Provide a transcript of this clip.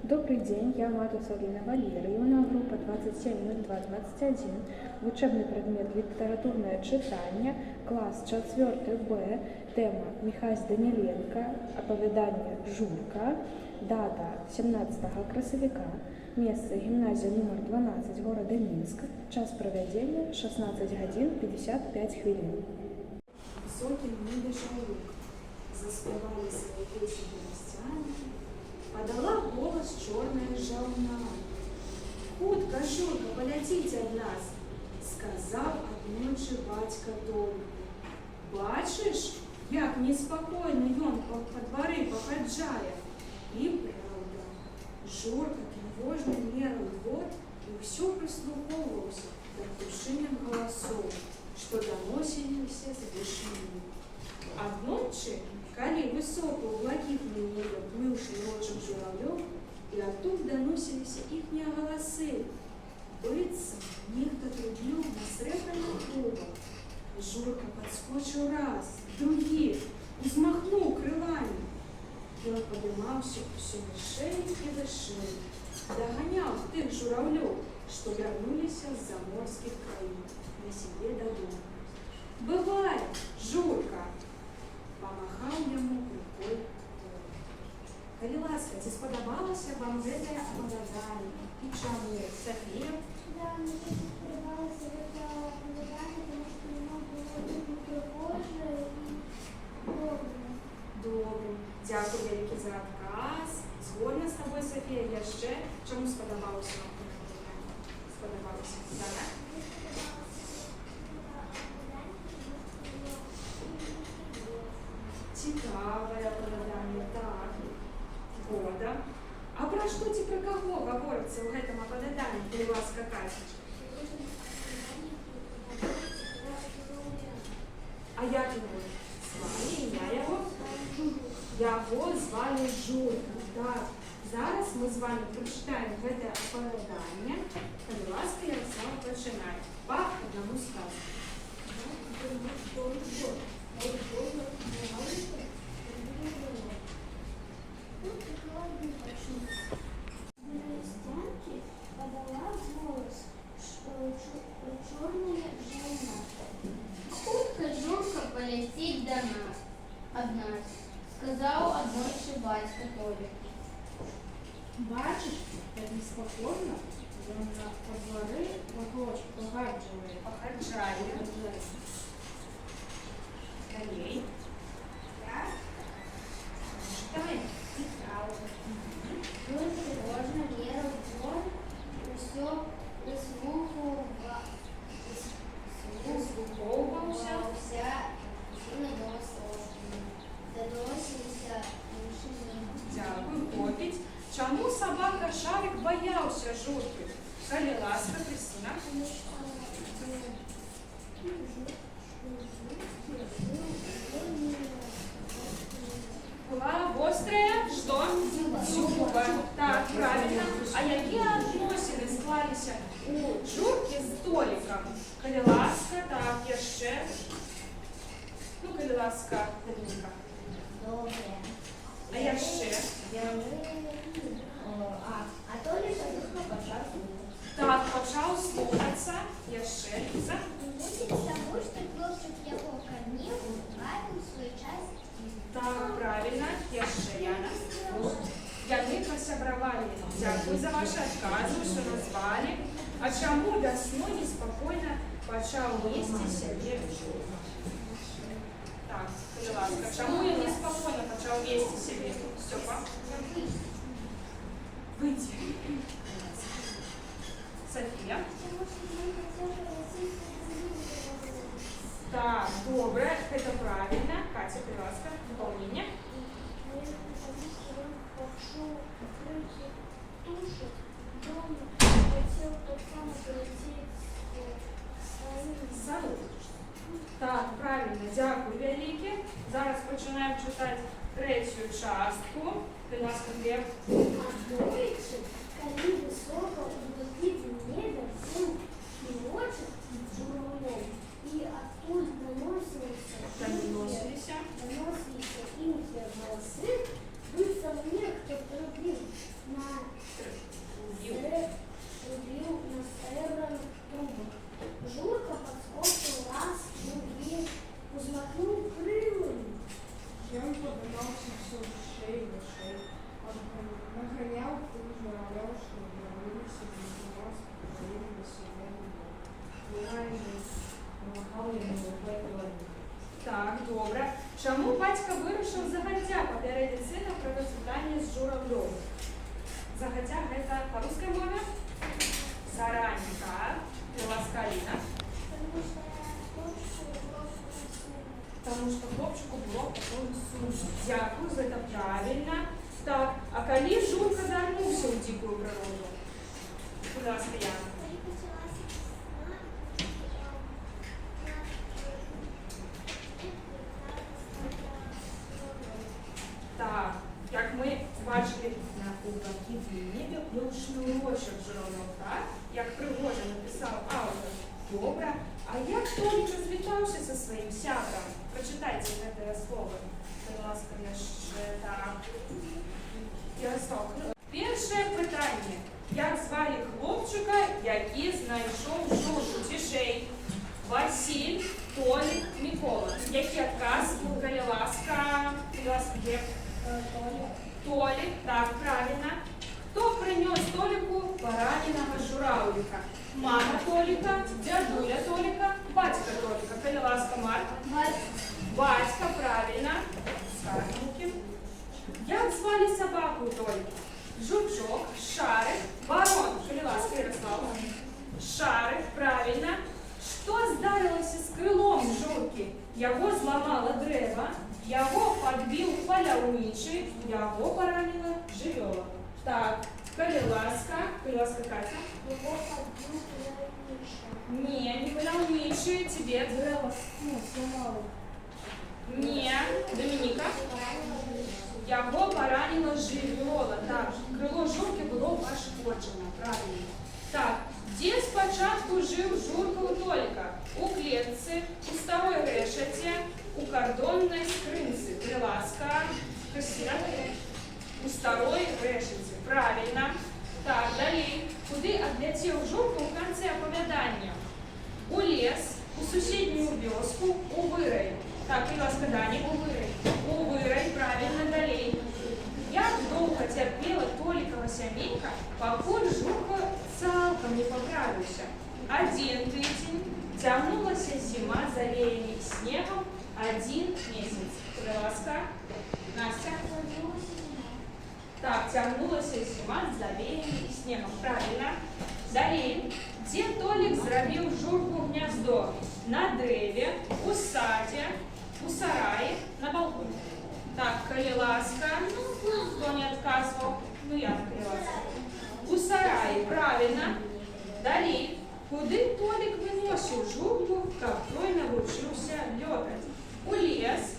Добрый день, я Матусалина Валерьевна, группа 270221, учебный предмет «Литературное читание», класс 4 Б, тема Михась Даниленко, оповедание «Журка», дата 17 красовика, место гимназия номер 12 города Минска, час проведения 16 годин 55 хвилин. Высокий небе шалук, заспевали свои песни гостяне, подала голос черная жауна. Хутка, Журка, полетите от нас, сказав одночі батька дому. Бачиш, як неспокойно ён по дворы походжає. І правда, Журка тревожно мерил год и все прислуховывался до птушиных голосов, что доносились з вишні. А вночі, коли високо у блакитное небо плывший рочим журавлем, и оттуда доносились ихние голосы. Быться, некто трубил на сребряных трубах. Журка подскочил раз, другие, взмахнул крылами. И он поднимался все выше и выше, догонял тех журавлев, что вернулись с заморских краев на себе до дома. «Бывай, Журка!» Помахал ему рукой. Коли ласка, ці сподобалося вам це оповідання? І чому? Софія? Да, мне очень понравилось это оповедание, потому что оно было очень пригожее и доброе. Добре. Дякую велике за отказ. Згодна з тобою, Софія. Я ще чому сподобалося вам оповідання? Сподобалося? Так? Цікаве оповідання, так. Года. А про що ці про кого говориться у гэтым оповіданні, коли ласка Катечка? А як його звали? Ім'я його? Його звали Журка. Так. Зараз ми з вами прочитаємо це оповідання. Коли ласка, Ярослава починає. По одному сказу. Стенки подала голос черная жена. Хутка Журка полетит до нас, од нас, сказал одночі батько Толі. Бачиш, як неспокійно, вона по двори погаджує. Походжає. Далей. Так. Читаємо. Дуже тривожно віра в двор, усе Прислуховувався. сильно доносилися інші. Дякую, попіть. Чому собака Шарик боявся Журки? Коли ласка, Кристина. Была острая, что? Зуба. Так, правильно. А які відносини склалися у Журки з Толіком? Коли ласка, так, яще. Ну, коли ласка, Данінка. Добре. А яще? А то лише духно почав. Так, почав слухатися. Яще, Ліза. Мусить тому, що хлопчик його кормив, правив свою часть. Так, правильно. Яще, Яна. Яны посябравали. Дякую за ваши отказы, что назвали. А чому весною неспокойно почав вести себе Журка? Так, будь ласка, чому я неспокойно почав вести себе Степа? Выйти. София. Тому що він хотів російську землю. Так, добре, это правильно. Катя, будь ласка, дополнение. Пошел крысы, туши, дома, хотел так само полететь своим. Так, правильно, дякую велике. Зараз починаємо читати третю частку. Будь ласка, Глеб. А дальше, коли высоко в блакитном небе всем пилочек журавлем, и оттуда доносились их голосы, будто мне кто-то рубил на Загадзя гэта па рускай мове? Заранее, так. Ласка, Аліна. Потому что хлопчику было потом сумно. Дякую, это правильно. Так, а калі Журка вярнуўся ў дзікую прыроду? Будь ласка, Яна. Так, як ми бачили на у блакитнім небі плюв шнурочок журавлем, так? Як пригожа написав автор. Добре. А як Толік розвітався зі своїм сябром? Прочитайте це слово. Будь ласка, ще так. Ярослав. Перше питання. Як звали хлопчика, який знайшов Жужу? Тишей. Василь, Толік, Микола. Який отказ? Коли ласка. Будь ласка, є. Толік, так, правильно. Хто принес Толіку пораненого журавлика? Мама Толіка, дядуля Толіка, батька Толіка. Коли ласка, Марк? Батька, правильно. Сарненький. Як звали собаку Толіка? Жучок, Шарик, Барон. Коли ласка, Ярослав? Шарик, правильно. Що здарилося з крилом Журки? Його зламало древо, його підбив поляуничий, його поранила живьола. Так, коли ласка, Катя? Его подбил поляуничий. Не, не поляуничий, тебе. Дерево, сломало. Не, Домініка? Його поранила живьола. Так, крило Журки було пошкоджено, правильно. Так, де спочатку жив Журка у Толіка? У клетці, у старої решеті, у кордонній скринці. Приласка, Кристина. У старої решеті. Правильно. Так, далі. Куди отлетів Журка у кінці оповідання? У ліс, у сусідню вёску, у вирай. Так, Приласка, Дані. У вирай, правильно, далі. Як довго терпіла Толікова сямейка, покуль Журка цалком не поправився. 1 тиждень, тягнулася зима, завеяна снегом, 1 месяц. Приласка, Настя. Так, тягнулася зима, завеяна снегом. Правильно. Далі. Де Толік зробив Журку гнездо? На древі, у саді, у сараї, на балконі. Так, коли ласка, хто не відказував? Ну я, коли ласка. У сараї, правильно. Далі. Куди Толік виносив Журку, як той навчився льотати? У ліс,